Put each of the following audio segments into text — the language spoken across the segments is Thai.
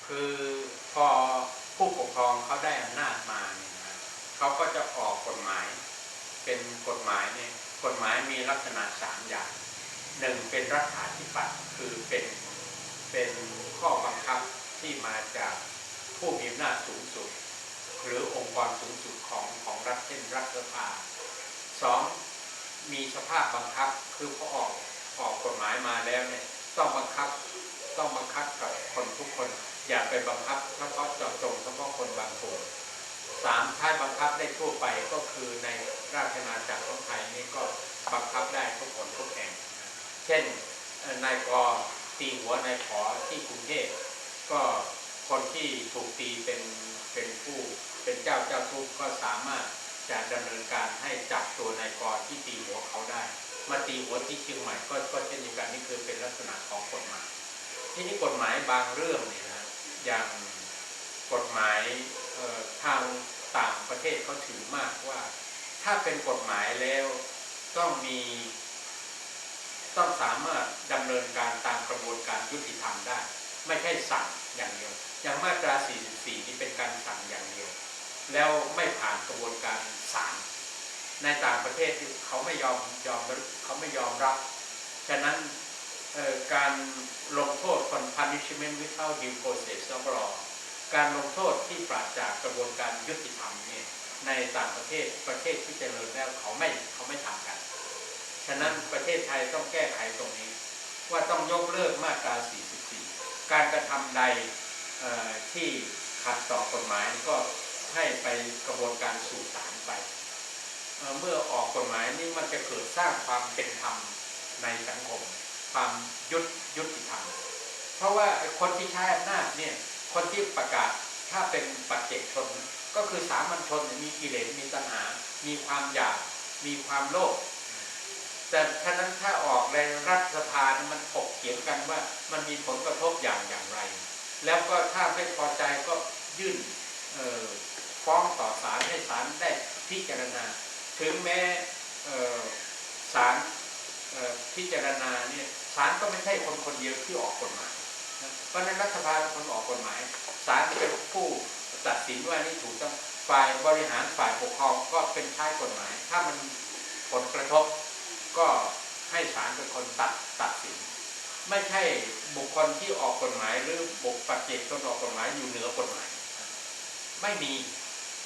คือพอผู้ปกครองเขาได้อำนาจมาเนี่ยนะเขาก็จะออกกฎหมายเป็นกฎหมายเนี่ยกฎหมายมีลักษณะ3อย่างหนึ่งเป็นรัฐาธิปัตย์คือเป็นข้อบังคับที่มาจากผู้มีอำนาจสูงสุดหรือองค์กรสูงสุดของรัฐเช่นรัฐสภาสองมีสภาพบังคับคือพอออกกฎหมายมาแล้วเนี่ยต้องบังคับกับคนทุกคนอย่าไปบังคับเฉพาะเจาะจงเฉพาะคนบางกลุ่มสามถ้าบังคับได้ทั่วไปก็คือในราชอาณาจักรของไทยนี่ก็บังคับได้ทุกคนทุกแห่งเช่นนายกตีหัวนายขอที่กรุงเทพก็คนที่ถูกตีเป็นผู้เป็นเจ้าทุกข์ก็สามารถจะดำเนินการให้จับตัวนายกที่ตีหัวเขาได้มาตีหัวที่เชียงใหม่ก็เช่นเดียวกันนี่คือเป็นลักษณะของกฎหมายที่นี้กฎหมายบางเรื่องเนี่ยนะอย่างกฎหมายทางต่างประเทศเขาถือมากว่าถ้าเป็นกฎหมายแล้วต้องสามารถดำเนินการตามกระบวนการยุติธรรมได้ไม่ใช่สั่งอย่างเดียวอย่างมาตรา 44 นี่เป็นการสั่งอย่างเดียวแล้วไม่ผ่านกระบวนการศาลในต่างประเทศเขาไม่ยอมรับฉะนั้นการลงโทษคน punishment without due process of law การลงโทษที่ปราศจากกระบวนการยุติธรรมเนี่ยในต่างประเทศที่เจริญแล้วเขาไม่ทำกันฉะนั้นประเทศไทยต้องแก้ไขตรงนี้ว่าต้องยกเลิกมาตรา 44 การกระทำใดที่ขัดต่อกฎหมายก็ให้ไปกระบวนการสู่ศาลไปเมื่อออกกฎหมายนี้มันจะเกิดสร้างความเป็นธรรมในสังคมความยุติธรรมเพราะว่าคนที่ใช้อำนาจเนี่ยคนที่ประกาศถ้าเป็นปัจเจกชนก็คือสามัญชนมีกิเลสมีตัณหามีความอยากมีความโลภแต่ฉะนั้นถ้าออกในรัฐสภามันถกเถียงกันว่ามันมีผลกระทบอย่างไรแล้วก็ถ้าไม่พอใจก็ยื่นฟ้องต่อศาลให้ศาลได้พิจารณาถึงแม้ศาลพิจารณาเนี่ยศาลก็ไม่ใช่คนเดียวที่ออกกฎหมายเพราะนั้นรัฐสภาเป็นคนออกกฎหมายศาลเป็นผู้ตัดสินว่านี่ถูกต้องฝ่ายบริหารฝ่ายปกครองก็เป็นใช้กฎหมายถ้ามันผลกระทบก็ให้ศาลเป็นคนตัดสินไม่ใช่บุคคลที่ออกกฎหมายหรือบุคปัจเจกชนออกกฎหมายอยู่เหนือกฎหมายไม่มี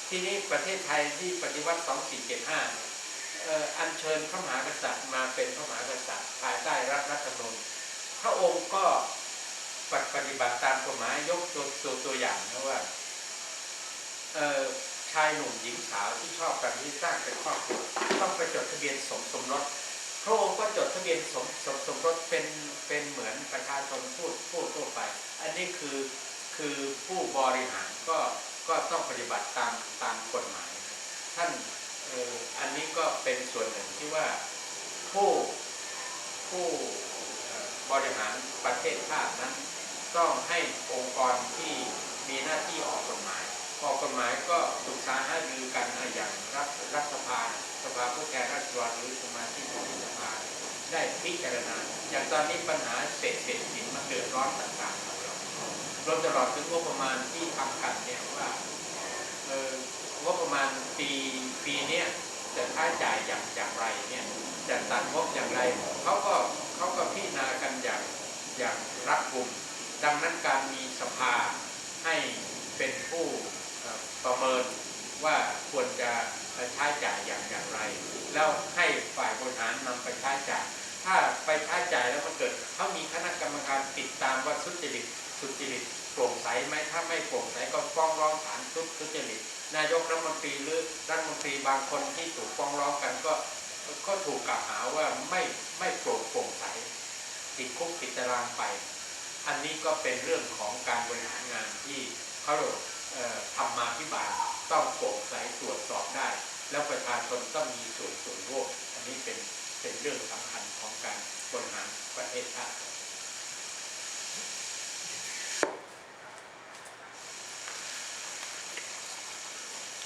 ที่นี้ประเทศไทยที่ปฏิวัติ 2475อัญเชิญพระมหากษัตริย์มาเป็นพระมหากษัตริย์ภายใต้รัฐธรรมนูญพระองค์ก็ปฏิบัติตามกฎหมายยกตัวอย่างนะว่าชายหนุ่มหญิงสาวที่ชอบกันที่สร้างเป็นครอบครัวต้องไปจดทะเบียนสมรสพระองค์ก็จดทะเบียนสมรสเป็นเหมือนประชาชนพูดทั่วไปอันนี้คือผู้บริหารก็ต้องปฏิบัติตามกฎหมายท่านอันนี้ก็เป็นส่วนหนึ่งที่ว่าผู้บริหารประเทศชาตินั้นต้องให้องค์กรที่มีหน้าที่ออกกฎหมายก็ปรึกษาหารือกันอย่างรัฐสภาผู้แทนราษฎรหรือสมาชิกวุฒิสภาได้พิจารณาอย่างตอนนี้ปัญหาเศรษฐกิจมันเดือดร้อนต่างๆของเรารวมตลอดถึงงบประมาณที่ทำกันเนี่ยว่างบประมาณปีนี้จะใช้จ่ายอย่างไรเนี่ยจะตัดงบอย่างไรเขาก็พิจารณากันอย่างรัดกุมดังนั้นการมีสภาให้เป็นผู้ประเมินว่าควรจะใช้จ่ายอย่างไรแล้วให้ฝ่ายบริหารนำไปใช้จ่ายถ้าไปใช้จ่ายแล้วมันเกิดเขามีคณะกรรมการติดตามว่าสุจริตโปร่งใสไหมถ้าไม่โปร่งใสก็ฟ้องร้องศาลทุจริตนายกรัฐมนตรีหรือรัฐมนตรีบางคนที่ถูกฟ้องร้องกันก็ถูกกล่าวหาว่าไม่โปร่งใสติดคุกติดตารางไปอันนี้ก็เป็นเรื่องของการบริหารงานที่เขาธรรมาภิบาลต้องโปร่งใสตรวจสอบได้แล้วประชาชนต้องมีส่วนร่วมอันนี้เป็นเรื่องสำคัญของการบริหารประเทศชาติ